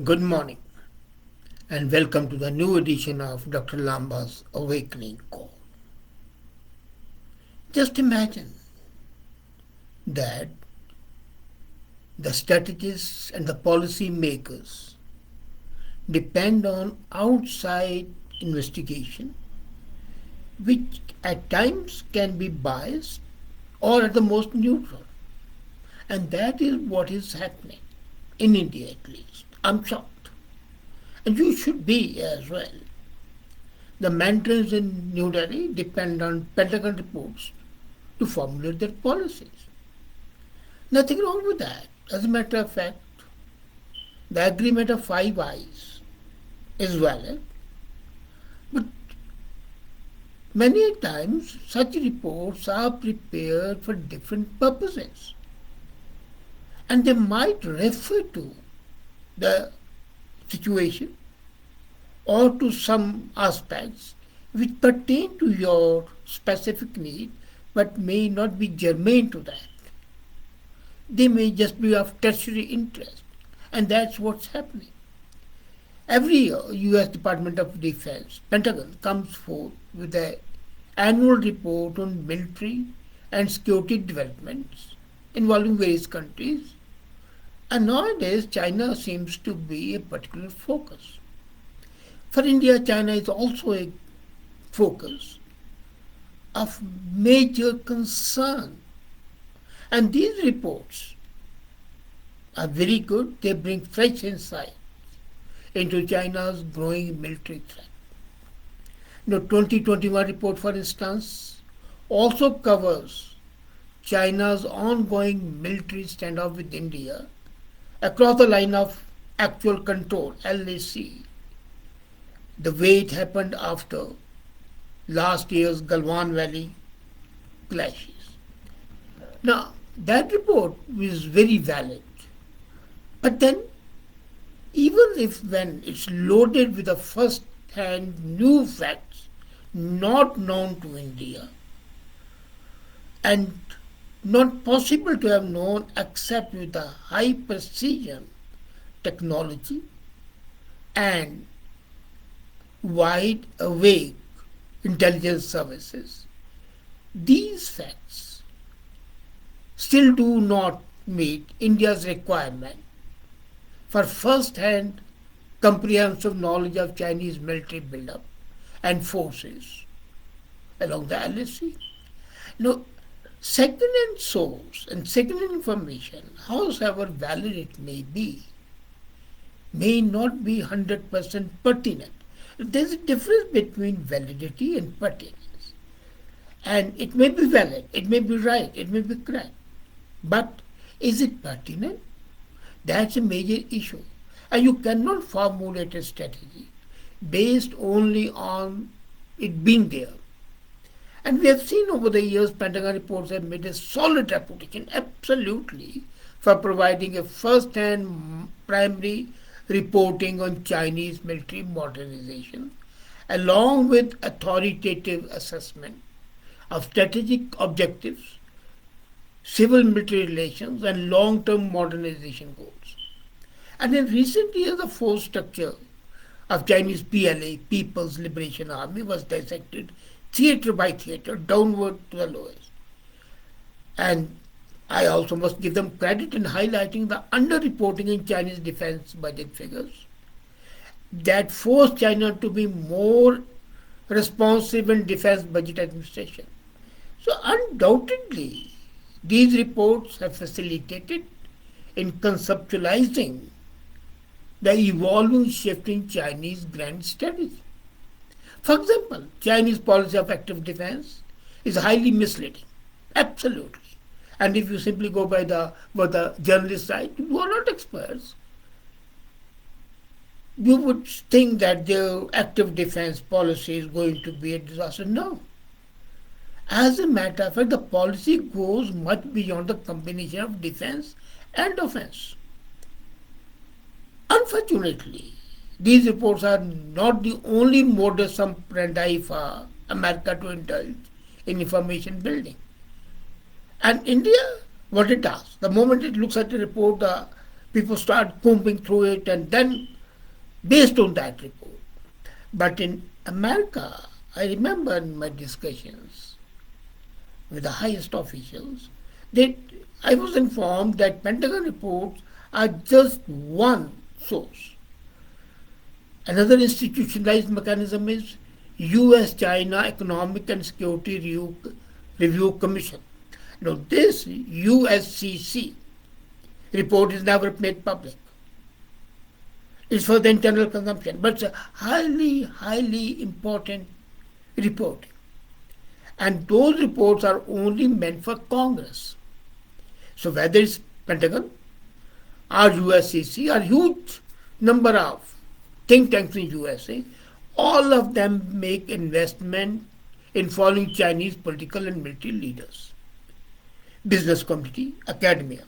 Good morning and welcome to the new edition of Dr. Lamba's Awakening Call. Just imagine that the strategists and the policy makers depend on outside investigation, which at times can be biased or at the most neutral. And that is what is happening, in India at least. I'm shocked. And you should be as well. The mandarins in New Delhi depend on Pentagon reports to formulate their policies. Nothing wrong with that. As a matter of fact, the agreement of Five Eyes is valid, but many times such reports are prepared for different purposes and they might refer to the situation or to some aspects which pertain to your specific need but may not be germane to that. They may just be of tertiary interest, and that's what's happening. Every year, U.S. Department of Defense, Pentagon, comes forth with an annual report on military and security developments involving various countries, and nowadays China seems to be a particular focus. For India, China is also a focus of major concern. And these reports are very good. They bring fresh insight into China's growing military threat. The 2021 report, for instance, also covers China's ongoing military standoff with India across the line of actual control, LAC, the way it happened after last year's Galwan Valley clashes. Now, that report is very valid. But then, even if when it's loaded with the first hand new facts not known to India and not possible to have known except with the high precision technology and wide awake intelligence services, these facts still do not meet India's requirement for first-hand comprehensive knowledge of Chinese military buildup and forces along the LAC. Now, second-hand source and second-hand information, however valid it may not be 100% pertinent. There's a difference between validity and pertinence. And it may be valid, it may be right, it may be correct. But is it pertinent? That's a major issue. And you cannot formulate a strategy based only on it being there. And we have seen over the years, Pentagon reports have made a solid reputation, absolutely, for providing a first-hand primary reporting on Chinese military modernization, along with authoritative assessment of strategic objectives, civil military relations, and long-term modernization goals. And in recent years, the force structure of Chinese PLA, People's Liberation Army, was dissected theater by theater, downward to the lowest. And I also must give them credit in highlighting the underreporting in Chinese defense budget figures that forced China to be more responsive in defense budget administration. So undoubtedly, these reports have facilitated in conceptualizing the evolving shift in Chinese grand strategy. For example, Chinese policy of active defense is highly misleading. Absolutely. And if you simply go by what the journalists write, who are not experts, you would think that their active defense policy is going to be a disaster. No. As a matter of fact, the policy goes much beyond the combination of defense and offense. Unfortunately, these reports are not the only modus operandi for America to indulge in information building. And India, what it does, the moment it looks at a report, the People start combing through it and then based on that report. But in America, I remember in my discussions with the highest officials, that I was informed that Pentagon reports are just one source. Another institutionalized mechanism is US China Economic and Security Review Commission. Now, this USCC report is never made public. It's for the internal consumption, but it's a highly, highly important report. And those reports are only meant for Congress. So whether it's Pentagon or USCC or huge number of think tanks in USA, all of them make investment in following Chinese political and military leaders, business community, academia.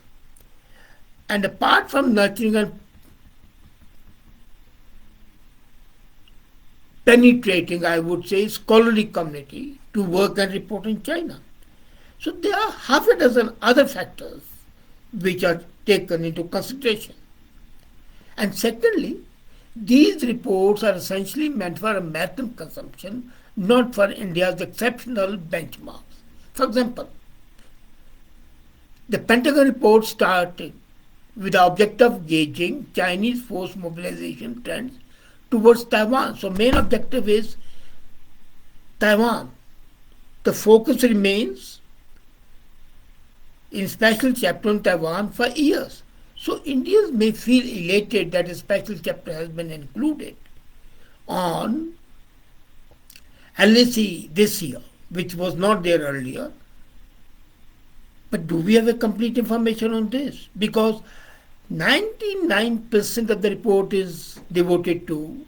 And apart from nurturing and penetrating, I would say, scholarly community to work and report in China. So there are half a dozen other factors which are taken into consideration. And secondly, these reports are essentially meant for American consumption, not for India's exceptional benchmarks. For example, the Pentagon report started with the objective of gauging Chinese force mobilization trends towards Taiwan. So main objective is Taiwan. The focus remains in special chapter on Taiwan for years. So Indians may feel elated that a special chapter has been included on LAC this year, which was not there earlier. But do we have a complete information on this? Because 99% of the report is devoted to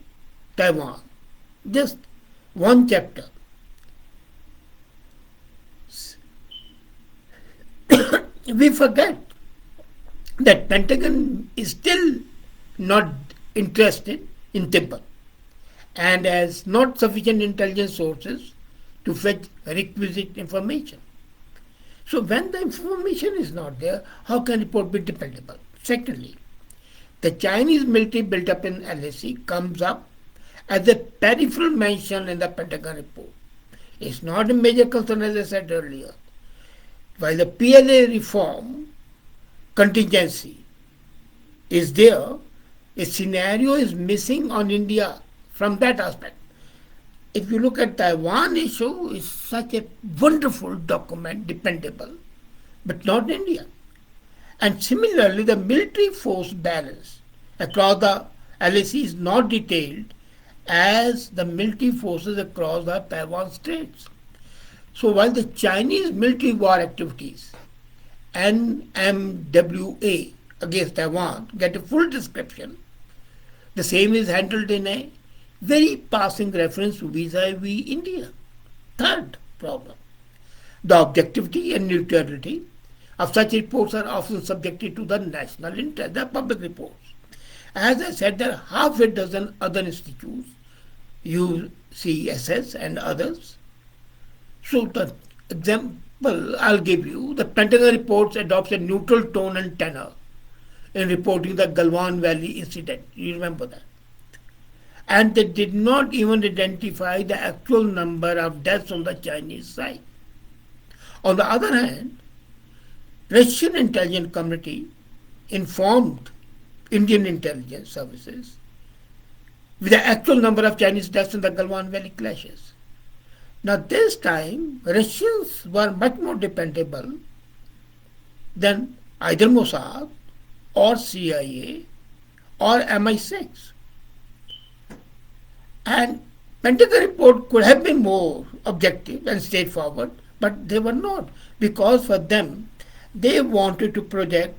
Taiwan. Just one chapter. We forget that Pentagon is still not interested in Tibet and has not sufficient intelligence sources to fetch requisite information. So when the information is not there, how can report be dependable? Secondly, the Chinese military built up in LAC comes up as a peripheral mention in the Pentagon report. It's not a major concern, as I said earlier. While the PLA reform contingency is there, a scenario is missing on India from that aspect. If you look at Taiwan issue, it's such a wonderful document, dependable, but not India. And similarly, the military force balance across the LAC is not detailed as the military forces across the Taiwan Straits. So while the Chinese military war activities, NMWA, against Taiwan get a full description, the same is handled in a very passing reference vis-a-vis India. Third problem, the objectivity and neutrality of such reports are often subjected to the national interest, the public reports. As I said, there are half a dozen other institutes, UCSS and others. So the example I'll give you, the Pentagon reports adopts a neutral tone and tenor in reporting the Galwan Valley incident. You remember that. And they did not even identify the actual number of deaths on the Chinese side. On the other hand, Russian intelligence community informed Indian intelligence services with the actual number of Chinese deaths in the Galwan Valley clashes. Now this time, Russians were much more dependable than either Mossad or CIA or MI6. And Pentagon report could have been more objective and straightforward, but they were not, because for them, they wanted to project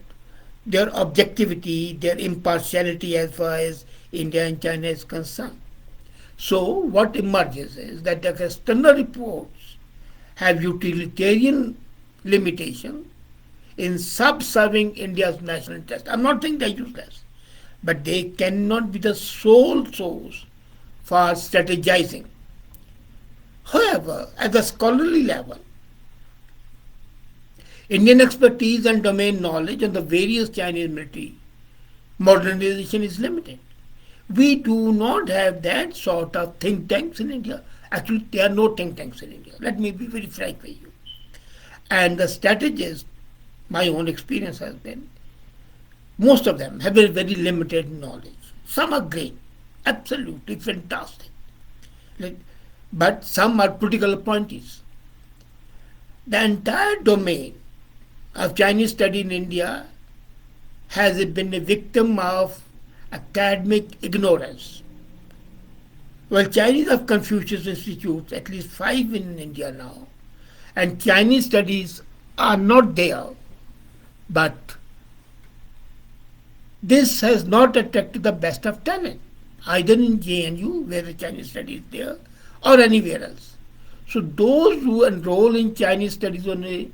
their objectivity, their impartiality as far as India and China is concerned. So what emerges is that the external reports have utilitarian limitation in subserving India's national interest. I'm not saying they're useless, but they cannot be the sole source for strategizing. However, at the scholarly level, Indian expertise and domain knowledge on the various Chinese military Modernization is limited. We do not have that sort of think tanks in India. Actually, there are no think tanks in India. Let me be very frank with you. And the strategists, my own experience has been, most of them have a very limited knowledge. Some are great, absolutely fantastic. Like, but some are political appointees. The entire domain of Chinese study in India has been a victim of academic ignorance. Well, Chinese have Confucius institutes, at least 5 in India now, and Chinese studies are not there. But this has not attracted the best of talent, either in JNU, where the Chinese studies is there, or anywhere else. So those who enroll in Chinese studies on a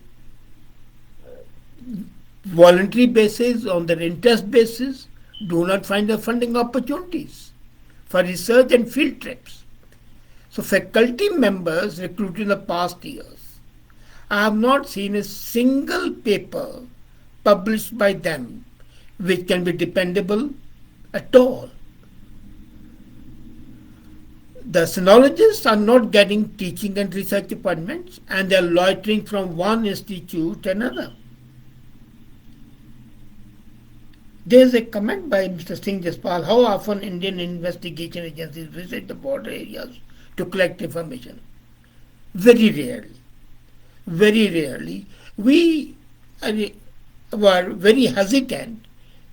voluntary basis, on their interest basis, do not find the funding opportunities for research and field trips. So faculty members recruited in the past years, I have not seen a single paper published by them which can be dependable at all. The sinologists are not getting teaching and research appointments, and they are loitering from one institute to another. There is a comment by Mr. Singh Jaspal, how often Indian investigation agencies visit the border areas to collect information? Very rarely. Very rarely. We were very hesitant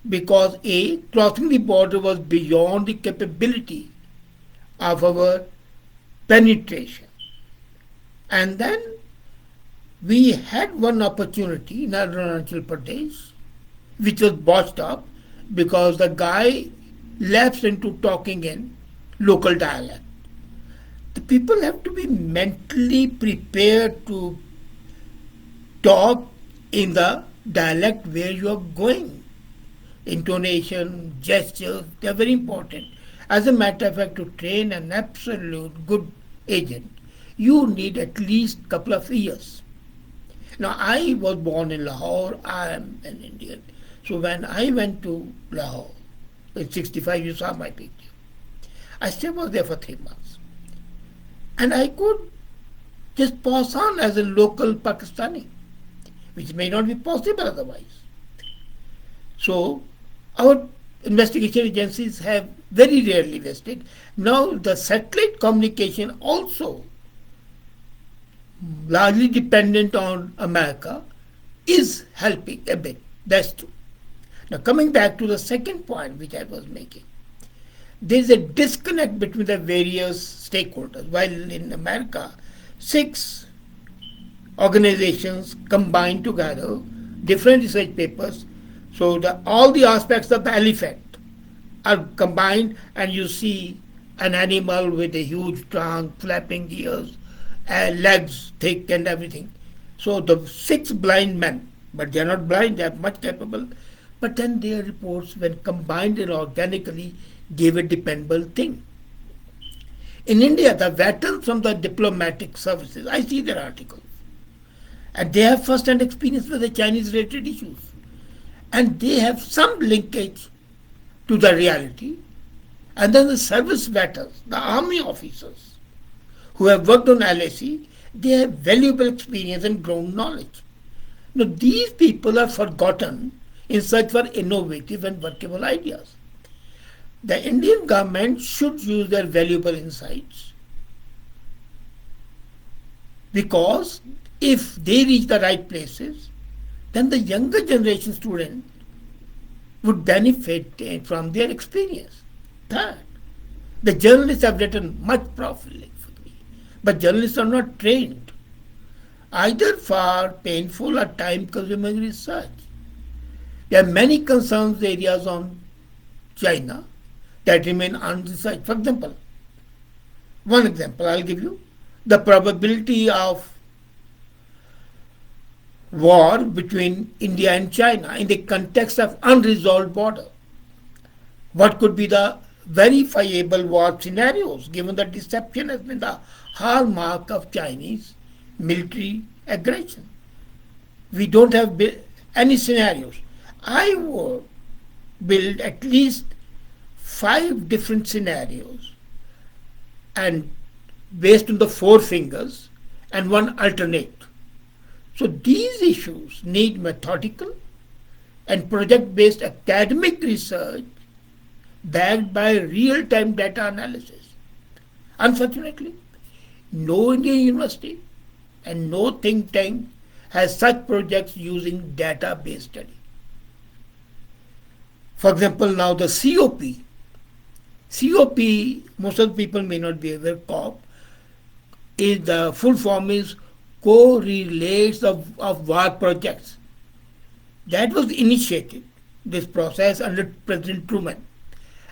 because A, crossing the border was beyond the capability of our penetration. And then we had one opportunity in Arunachal Pradesh, which was botched up because the guy lapsed into talking in local dialect. The people have to be mentally prepared to talk in the dialect where you are going. Intonation, gestures, they are very important. As a matter of fact, to train an absolute good agent, you need at least a couple of years. Now, I was born in Lahore, I am an Indian. So when I went to Lahore, in 65, you saw my picture. I still was there for 3 months. And I could just pass on as a local Pakistani, which may not be possible otherwise. So our investigation agencies have very rarely vested. Now the satellite communication also largely dependent on America is helping a bit. That's true. Now coming back to the second point which I was making, there is a disconnect between the various stakeholders. While in America, 6 organizations combine together different research papers, so all the aspects of the elephant are combined, and you see an animal with a huge trunk, flapping ears, legs thick and everything. So the 6 blind men, but they are not blind, they are much capable. But then their reports, when combined and organically, gave a dependable thing. In India, the veterans from the diplomatic services, I see their articles, and they have first-hand experience with the Chinese-related issues, and they have some linkage to the reality. And then the service veterans, the army officers who have worked on LAC, they have valuable experience and ground knowledge. Now, these people are forgotten in search for innovative and workable ideas. The Indian government should use their valuable insights, because if they reach the right places, then the younger generation student would benefit from their experience. Third, the journalists have written much prolifically, but journalists are not trained either for painful or time-consuming research. There are many concerns areas on China that remain unresearched. For example, one example I'll give you, the probability of war between India and China in the context of unresolved border. What could be the verifiable war scenarios, given that deception has been the hallmark of Chinese military aggression? We don't have any scenarios. I would build at least 5 different scenarios and based on the four fingers and one alternate. So these issues need methodical and project-based academic research backed by real-time data analysis. Unfortunately, no Indian university and no think tank has such projects using data-based study. For example, now the COP, most of the people may not be aware, COP, is the full form is correlates of war projects. That was initiated, this process under President Truman,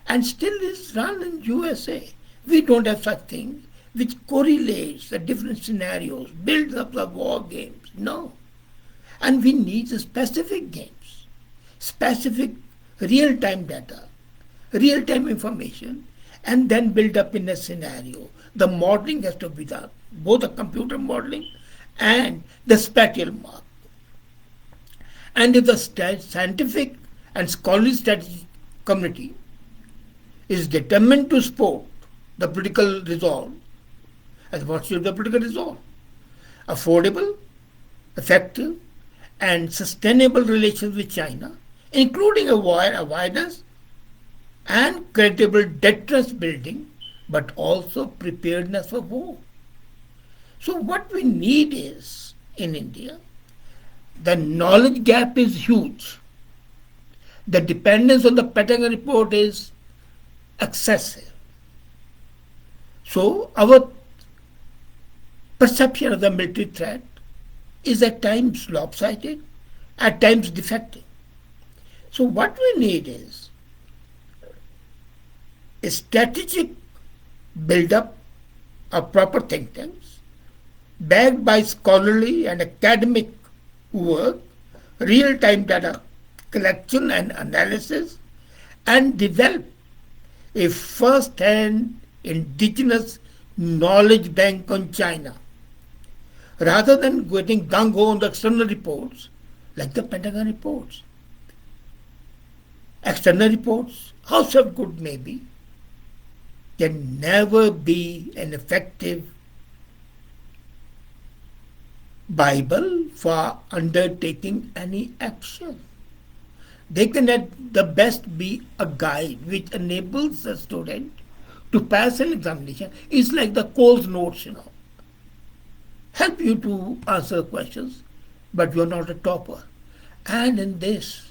and still is run in USA. We don't have such thing which correlates the different scenarios, builds up the war games. No. And we need the specific games, specific real-time data, real-time information, and then build up in a scenario. The modeling has to be done, both the computer modeling and the spatial mark. And if the scientific and scholarly strategy community is determined to support the political resolve, as what should the political resolve? Affordable, effective, and sustainable relations with China, including avoidance and credible deterrence building, but also preparedness for war. So what we need is, in India, the knowledge gap is huge. The dependence on the Pentagon report is excessive. So our perception of the military threat is at times lopsided, at times defective. So what we need is a strategic build-up of proper think tanks, backed by scholarly and academic work, real-time data collection and analysis, and develop a first-hand indigenous knowledge bank on China, rather than getting gung-ho on the external reports like the Pentagon reports. External reports, however good may be, can never be an effective Bible for undertaking any action. They can at the best be a guide which enables the student to pass an examination. It's like the Coles notes, help you to answer questions, but you're not a topper. And in this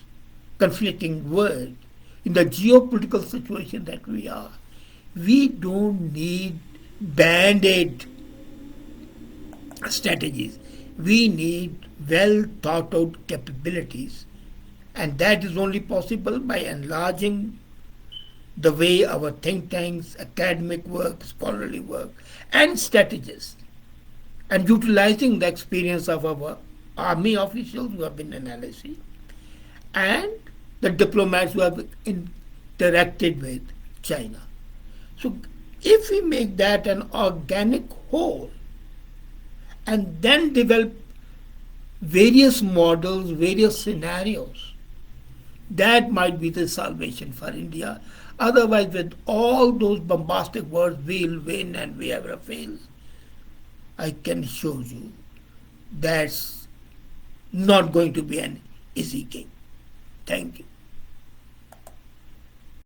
conflicting world, in the geopolitical situation that we are, we don't need band-aid strategies. We need well thought out capabilities, and that is only possible by enlarging the way our think tanks, academic work, scholarly work, and strategists, and utilizing the experience of our army officials who have been in LSE and the diplomats who have interacted with China. So if we make that an organic whole and then develop various models, various scenarios, that might be the salvation for India. Otherwise, with all those bombastic words, we'll win and we ever fail, I can assure you that's not going to be an easy game. Thank you.